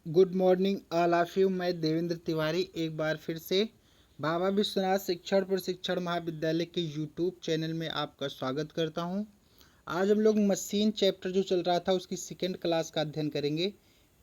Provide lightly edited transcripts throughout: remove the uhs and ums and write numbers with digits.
Good morning all of you. मैं देवेंद्र तिवारी एक बार फिर से बाबा विश्वनाथ शिक्षण प्रशिक्षण महाविद्यालय के यूट्यूब चैनल में आपका स्वागत करता हूं। आज हम लोग मशीन चैप्टर जो चल रहा था उसकी सेकेंड क्लास का अध्ययन करेंगे।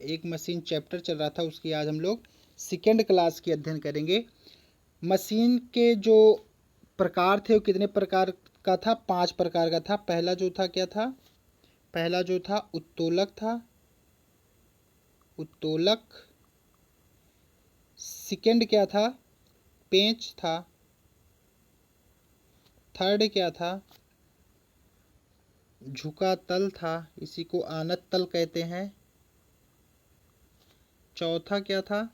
एक मशीन चैप्टर चल रहा था उसकी आज हम लोग सेकेंड क्लास की अध्ययन करेंगे। मशीन के जो प्रकार थे वो कितने प्रकार का था? 5 प्रकार का था। पहला जो था क्या था? पहला जो था उत्तोलक था, उत्तोलक। सेकेंड क्या था? पेंच था। थर्ड क्या था? झुका तल था, इसी को आनत तल कहते हैं। चौथा क्या था?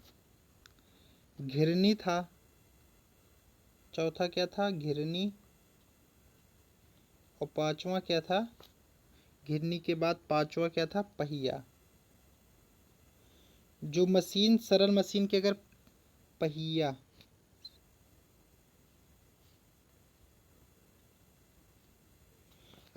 घिरनी था। चौथा क्या था? घिरनी। और पांचवा क्या था? घिरनी के बाद पांचवा क्या था? पहिया। जो मशीन, सरल मशीन के अगर पहिया,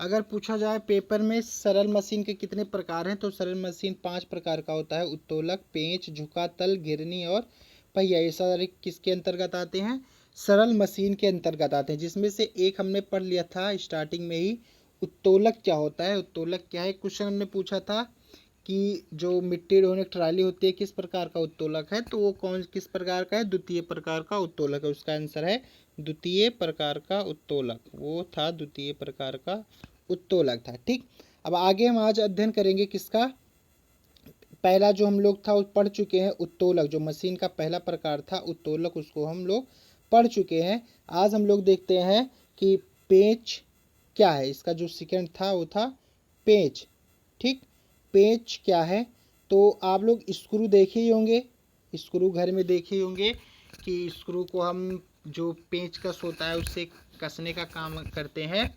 अगर पूछा जाए पेपर में सरल मशीन के कितने प्रकार हैं, तो सरल मशीन 5 प्रकार का होता है। उत्तोलक, पेंच, झुका तल, घिरनी और पहिया। ये सारे किसके अंतर्गत आते हैं? सरल मशीन के अंतर्गत आते हैं, जिसमें से एक हमने पढ़ लिया था स्टार्टिंग में ही। उत्तोलक क्या होता है? उत्तोलक क्या है? क्वेश्चन हमने पूछा था कि जो मिट्टी ढोने की ट्राली होती है किस प्रकार का उत्तोलक है, तो वो कौन किस प्रकार का है? द्वितीय प्रकार का उत्तोलक है। उसका आंसर है द्वितीय प्रकार का उत्तोलक। वो था द्वितीय प्रकार का उत्तोलक था। ठीक, अब आगे हम आज अध्ययन करेंगे किसका? पहला जो हम लोग था वो पढ़ चुके हैं, उत्तोलक। जो मशीन का पहला प्रकार था उत्तोलक, उसको हम लोग पढ़ चुके हैं। आज हम लोग देखते हैं कि पेंच क्या है। इसका जो सेकंड था वो था पेंच। ठीक, पेंच क्या है? तो आप लोग स्क्रू देखे ही होंगे, स्क्रू घर में देखे ही होंगे कि स्क्रू को हम जो पेंच कस होता है उससे कसने का काम करते हैं।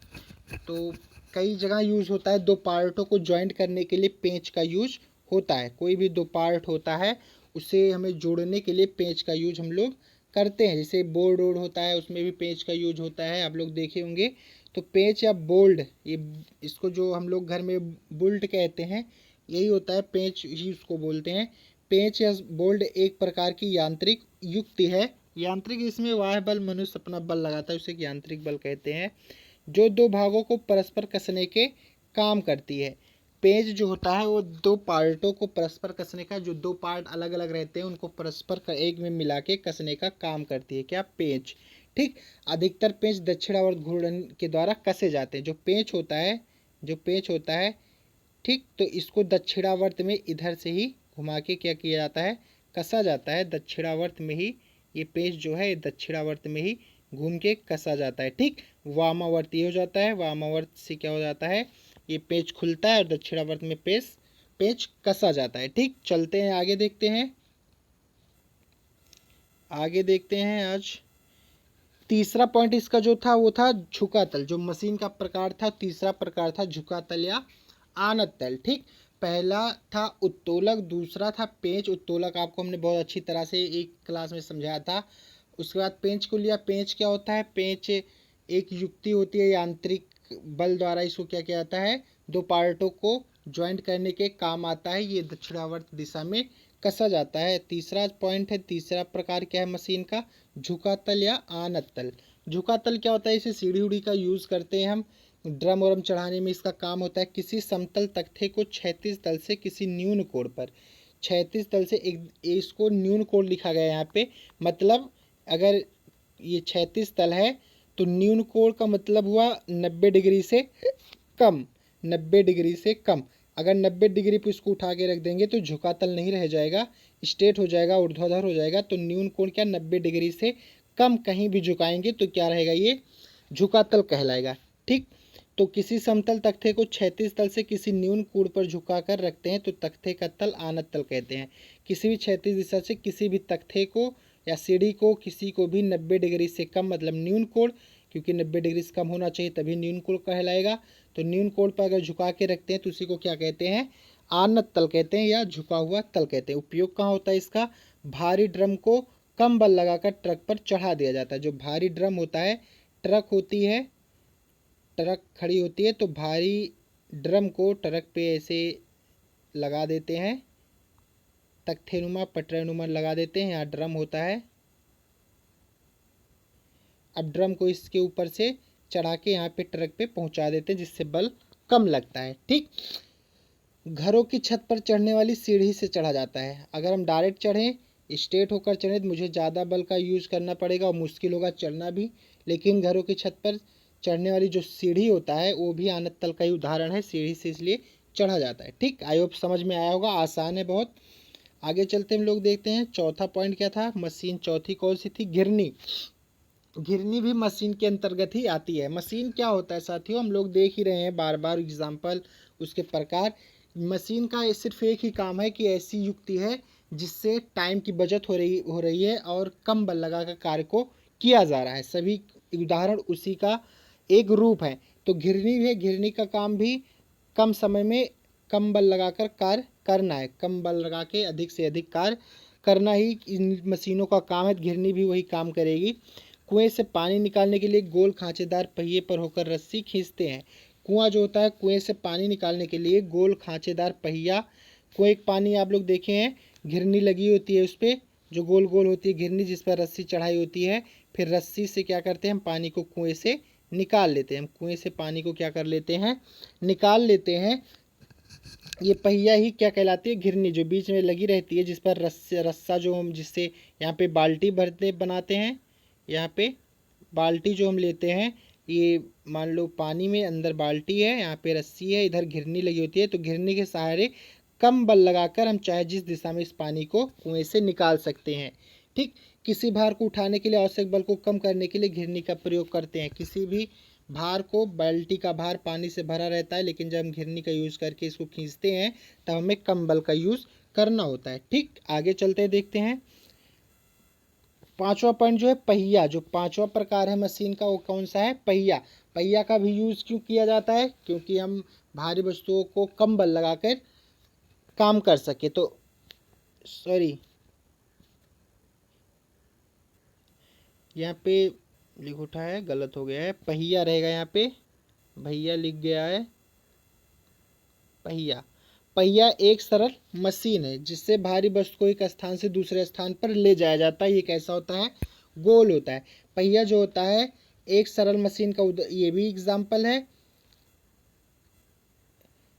तो कई जगह यूज होता है। दो पार्टों को ज्वाइंट करने के लिए पेंच का यूज होता है। कोई भी दो पार्ट होता है उसे हमें जोड़ने के लिए पेंच का यूज हम लोग करते हैं। जैसे बोर्ड वोर्ड होता है उसमें भी पेंच का यूज होता है, आप लोग देखे होंगे। तो पेंच या बोल्ड, ये इसको जो हम लोग घर में बुल्ट कहते हैं, यही होता है, पेंच ही उसको बोलते हैं। पेंच या बोल्ड एक प्रकार की यांत्रिक युक्ति है। यांत्रिक, इसमें वाह बल मनुष्य अपना बल लगाता है, उसे यांत्रिक बल कहते हैं, जो दो भागों को परस्पर कसने के काम करती है। पेंच जो होता है वो दो पार्टों को परस्पर कसने का, जो दो पार्ट अलग अलग रहते हैं उनको परस्पर एक में मिला के कसने का काम करती है। क्या? पेंच। ठीक, अधिकतर पेंच दक्षिणावर्त घूर्णन के द्वारा कसे जाते हैं। जो पेंच होता है, जो पेंच होता है, ठीक, तो इसको दक्षिणावर्त में इधर से ही घुमा के क्या किया जाता है? कसा जाता है। दक्षिणावर्त में ही ये पेंच जो है दक्षिणावर्त में ही घूम के कसा जाता है। ठीक, वामावर्त ये हो जाता है, वामावर्त से क्या हो जाता है? ये पेंच खुलता है और दक्षिणावर्त में पेंच पेंच कसा जाता है। ठीक, चलते हैं आगे, देखते हैं, आगे देखते हैं। आज तीसरा पॉइंट इसका जो था वो था झुका तल। जो मशीन का प्रकार था, तीसरा प्रकार था झुका तल या आनत तल। ठीक, पहला था उत्तोलक, दूसरा था पेंच। उत्तोलक आपको हमने बहुत अच्छी तरह से एक क्लास में समझाया था। उसके बाद पेंच को लिया। पेंच क्या होता है? पेंच एक युक्ति होती है, यांत्रिक बल द्वारा इसको क्या किया जाता है? दो पार्टों को ज्वाइंट करने के काम आता है। ये दक्षिणावर्त दिशा में कसा जाता है। तीसरा पॉइंट है, तीसरा प्रकार क्या है मशीन का? झुका तल या आनत तल। झुका तल क्या होता है? इसे सीढ़ी उड़ी का यूज करते हैं हम, ड्रम वरम चढ़ाने में इसका काम होता है। किसी समतल तख्ते को क्षैतिज तल से किसी न्यून कोण पर, क्षैतिज तल से एक, इसको न्यून कोण लिखा गया है यहाँ पे। मतलब अगर ये क्षैतिज तल है तो न्यून कोण का मतलब हुआ 90 डिग्री से कम, 90 डिग्री से कम। अगर 90 डिग्री पर इसको उठा के रख देंगे तो झुका तल नहीं रह जाएगा, स्ट्रेट हो जाएगा, ऊर्ध्वाधर हो जाएगा। तो न्यून कोण क्या? 90 डिग्री से कम कहीं भी झुकाएंगे तो क्या रहेगा? ये झुका तल कहलाएगा। ठीक, तो किसी समतल तख्ते को क्षैतिज तल से किसी न्यून कोण पर झुका कर रखते हैं तो तख्ते का तल आनत तल कहते हैं। किसी भी क्षैतिज दिशा से किसी भी तख्ते को या सीढ़ी को किसी को भी 90 डिग्री से कम, मतलब न्यून कोण, क्योंकि 90 डिग्री से कम होना चाहिए तभी न्यून कोण कहलाएगा। तो न्यून कोण पर अगर झुका के रखते हैं तो उसी को क्या कहते हैं? आनत तल कहते हैं या झुका हुआ तल कहते हैं। उपयोग कहाँ होता है इसका? भारी ड्रम को कम बल लगाकर ट्रक पर चढ़ा दिया जाता है। जो भारी ड्रम होता है, ट्रक होती है, ट्रक खड़ी होती है तो भारी ड्रम को ट्रक पे ऐसे लगा देते हैं, तख्तेनुमा पटरेनुमा लगा देते हैं। यहाँ ड्रम होता है। अब ड्रम को इसके ऊपर से चढ़ा के यहाँ पे ट्रक पे पहुंचा देते हैं, जिससे बल कम लगता है। ठीक, घरों की छत पर चढ़ने वाली सीढ़ी से चढ़ा जाता है। अगर हम डायरेक्ट चढ़ें, स्ट्रेट होकर चढ़ें, तो मुझे ज़्यादा बल का यूज़ करना पड़ेगा और मुश्किल होगा चढ़ना भी। लेकिन घरों की छत पर चढ़ने वाली जो सीढ़ी होता है वो भी आनत तल का ही उदाहरण है। सीढ़ी से इसलिए चढ़ा जाता है। ठीक, आई होप समझ में आया होगा, आसान है बहुत। आगे चलते हम लोग देखते हैं चौथा पॉइंट क्या था। मशीन चौथी कौन सी थी? घिरनी। घिरनी भी मशीन के अंतर्गत ही आती है। मशीन क्या होता है साथियों, हम लोग देख ही रहे हैं बार बार एग्जाम्पल, उसके प्रकार। मशीन का सिर्फ एक ही काम है कि ऐसी युक्ति है जिससे टाइम की बचत हो रही है और कम बल लगाकर कार्य को किया जा रहा है। सभी उदाहरण उसी का एक रूप है। तो घिरनी भी है, घिरनी का काम भी कम समय में कम बल लगाकर कार्य करना है। कम बल लगा के अधिक से अधिक कार्य करना ही इन मशीनों का काम है। घिरनी भी वही काम करेगी। कुएं से पानी निकालने के लिए गोल खांचेदार पहिए पर होकर रस्सी खींचते हैं। कुआं जो होता है, कुएं से पानी निकालने के लिए गोल खांचेदार पहिया, कुएं एक पानी आप लोग देखे हैं, घिरनी लगी होती है उस पर, जो गोल गोल होती है घिरनी, जिस पर रस्सी चढ़ाई होती है। फिर रस्सी से क्या करते हैं, हम पानी को कुएं से निकाल लेते हैं। हम कुएं से पानी को क्या कर लेते हैं, निकाल लेते हैं। ये पहिया ही क्या कहलाती है, घिरनी, जो बीच में लगी रहती है, जिस पर रस्सा जो हम जिससे यहाँ पे बाल्टी भरते बनाते हैं। यहाँ पे बाल्टी जो हम लेते हैं, ये मान लो पानी में अंदर बाल्टी है, यहाँ पे रस्सी है, इधर घिरनी लगी होती है। तो घिरनी के सहारे कम बल लगाकर हम चाहे जिस दिशा में इस पानी को कुएं से निकाल सकते हैं। ठीक, किसी भार को उठाने के लिए आवश्यक बल को कम करने के लिए घिरनी का प्रयोग करते हैं। किसी भी भार को, बाल्टी का भार पानी से भरा रहता है, लेकिन जब हम घिरनी का यूज़ करके इसको खींचते हैं तब हमें कम बल का यूज़ करना होता है। ठीक, आगे चलते हैं, देखते हैं पांचवा पॉइंट जो है पहिया। जो पांचवा प्रकार है मशीन का वो कौन सा है, पहिया। पहिया का भी यूज़ क्यों किया जाता है, क्योंकि हम भारी वस्तुओं को कम बल लगाकर काम कर सके। तो सॉरी, यहाँ पे लिख उठा है, गलत हो गया है, पहिया रहेगा यहाँ पे, भैया लिख गया है पहिया। पहिया एक सरल मशीन है जिससे भारी वस्तु को एक स्थान से दूसरे स्थान पर ले जाया जाता है। ये कैसा होता है, गोल होता है। पहिया जो होता है एक सरल मशीन का ये भी एग्जाम्पल है,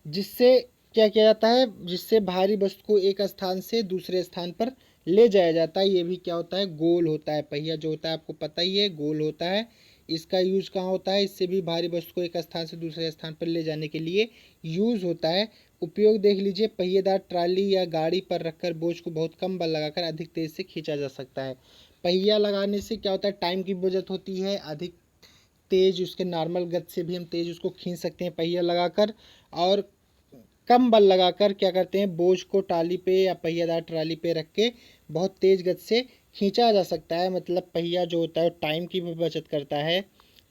जिससे क्या किया जाता है, जिससे भारी वस्तु को एक स्थान से दूसरे स्थान पर ले जाया जाता है। ये भी क्या होता है, गोल होता है। पहिया जो होता है आपको पता ही है, गोल होता है। इसका यूज कहाँ होता है, इससे भी भारी वस्तु को एक स्थान से दूसरे स्थान पर ले जाने के लिए यूज होता है। उपयोग देख लीजिए, पहिएदार ट्राली या गाड़ी पर रखकर बोझ को बहुत कम बल लगाकर अधिक तेज से खींचा जा सकता है। पहिया लगाने से क्या होता है, टाइम की बचत होती है, अधिक तेज, उसके नॉर्मल गति से भी हम तेज उसको खींच सकते हैं पहिया लगाकर। और कम बल लगाकर क्या करते हैं, बोझ को ट्राली पे या पहियादार ट्राली पे रख के बहुत तेज गति से खींचा जा सकता है। मतलब पहिया जो होता है टाइम की भी बचत करता है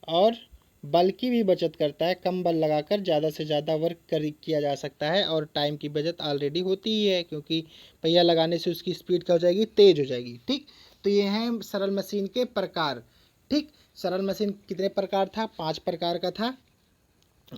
और बल की भी बचत करता है। कम बल लगाकर ज़्यादा से ज़्यादा वर्क किया जा सकता है और टाइम की बचत ऑलरेडी होती ही है, क्योंकि पहिया लगाने से उसकी स्पीड क्या हो जाएगी, तेज हो जाएगी। ठीक, तो ये हैं सरल मशीन के प्रकार। ठीक, सरल मशीन कितने प्रकार था, 5 प्रकार का था।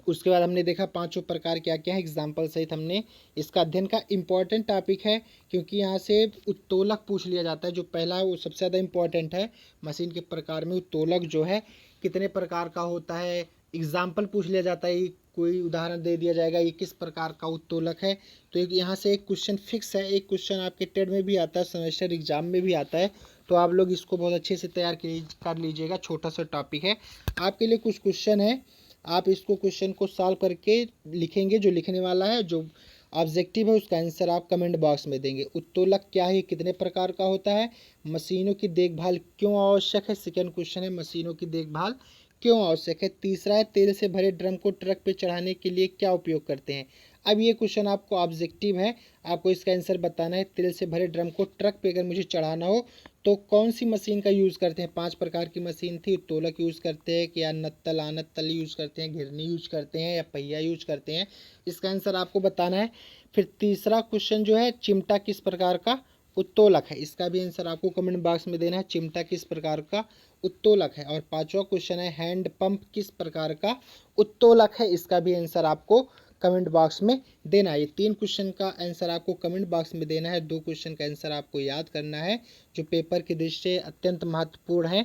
उसके बाद हमने देखा पांचों प्रकार क्या क्या है, एग्जाम्पल सहित हमने इसका अध्ययन का इम्पॉर्टेंट टॉपिक है, क्योंकि यहाँ से उत्तोलक पूछ लिया जाता है। जो पहला है वो सबसे ज़्यादा इम्पॉर्टेंट है। मशीन के प्रकार में उत्तोलक जो है कितने प्रकार का होता है, एग्जाम्पल पूछ लिया जाता है, कोई उदाहरण दे दिया जाएगा ये किस प्रकार का उत्तोलक है। तो एक यहाँ से एक क्वेश्चन फिक्स है, एक क्वेश्चन आपके टेट में भी आता है, सेमेस्टर एग्जाम में भी आता है। तो आप लोग इसको बहुत अच्छे से तैयार कर लीजिएगा। छोटा सा टॉपिक है, आपके लिए कुछ क्वेश्चन है, आप इसको क्वेश्चन को सॉल्व करके लिखेंगे। जो लिखने वाला है, जो ऑब्जेक्टिव है, उसका आंसर आप कमेंट बॉक्स में देंगे। उत्तोलक क्या है, कितने प्रकार का होता है, मशीनों की देखभाल क्यों आवश्यक है। सेकंड क्वेश्चन है, मशीनों की देखभाल क्यों आवश्यक है। तीसरा है, तेल से भरे ड्रम को ट्रक पे चढ़ाने के लिए क्या उपयोग करते हैं। अब ये क्वेश्चन आपको ऑब्जेक्टिव है, आपको इसका आंसर बताना है। तेल से भरे ड्रम को ट्रक पे अगर मुझे चढ़ाना हो तो कौन सी मशीन का यूज़ करते हैं। 5 प्रकार की मशीन थी, उत्तोलक यूज़ करते हैं या नत्तल आनत्तल यूज़ करते हैं, घिरनी यूज़ करते हैं या पहिया यूज़ करते हैं। इसका आंसर आपको बताना है। फिर तीसरा क्वेश्चन जो है, चिमटा किस प्रकार का उत्तोलक है। इसका भी आंसर आपको कमेंट बॉक्स में देना है, चिमटा किस प्रकार का उत्तोलक है। और पांचवा क्वेश्चन है, हैंड पंप किस प्रकार का उत्तोलक है। इसका भी आंसर आपको कमेंट बॉक्स में देना है। ये 3 क्वेश्चन का आंसर आपको कमेंट बॉक्स में देना है, 2 क्वेश्चन का आंसर आपको याद करना है जो पेपर की दृष्टि से अत्यंत महत्वपूर्ण है।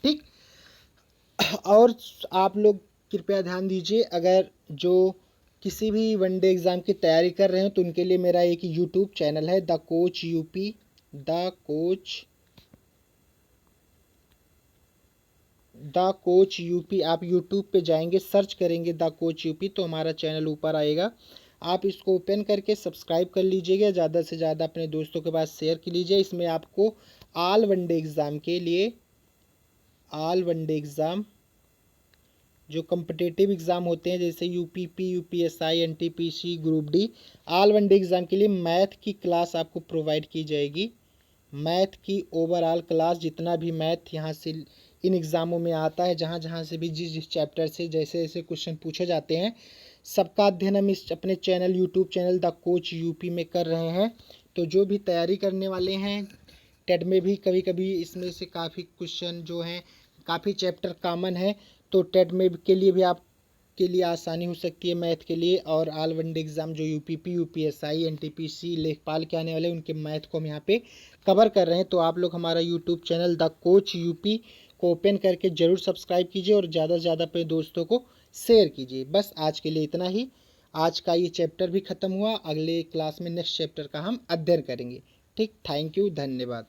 ठीक, और आप लोग कृपया ध्यान दीजिए, अगर जो किसी भी वनडे एग्ज़ाम की तैयारी कर रहे हो तो उनके लिए मेरा एक यूट्यूब चैनल है the coach UP. The coach UP, आप यूट्यूब पे जाएंगे, सर्च करेंगे द कोच यूपी तो हमारा चैनल ऊपर आएगा। आप इसको ओपन करके सब्सक्राइब कर लीजिएगा, ज़्यादा से ज़्यादा अपने दोस्तों के पास शेयर कर लीजिए। इसमें आपको ऑल वनडे एग्ज़ाम के लिए, ऑल वनडे एग्ज़ाम जो कम्पिटिटिव एग्ज़ाम होते हैं जैसे UPP, UPSI, NTPC, group D, all one day exam के लिए मैथ की क्लास आपको प्रोवाइड की जाएगी। मैथ की ओवरऑल क्लास, जितना भी मैथ यहाँ से इन एग्ज़ामों में आता है, जहाँ जहाँ से भी जिस जिस चैप्टर से जैसे जैसे क्वेश्चन पूछे जाते हैं, सबका अध्ययन हम इस अपने channel, YouTube channel the coach UP में कर रहे हैं। तो जो भी तैयारी करने वाले हैं, टेट में भी कभी कभी इसमें से काफ़ी क्वेश्चन जो हैं, काफ़ी चैप्टर कॉमन है, तो टेट में के लिए भी आप के लिए आसानी हो सकती है मैथ के लिए। और ऑल वनडे एग्ज़ाम जो यूपीपी, यूपीएसआई, एनटीपीसी, लेखपाल के आने वाले, उनके मैथ को हम यहाँ पे कवर कर रहे हैं। तो आप लोग हमारा YouTube channel the coach UP को ओपन करके ज़रूर सब्सक्राइब कीजिए और ज़्यादा से ज़्यादा अपने दोस्तों को शेयर कीजिए। बस आज के लिए इतना ही। आज का ये चैप्टर भी ख़त्म हुआ, अगले क्लास में नेक्स्ट चैप्टर का हम अध्ययन करेंगे। ठीक, थैंक यू, धन्यवाद।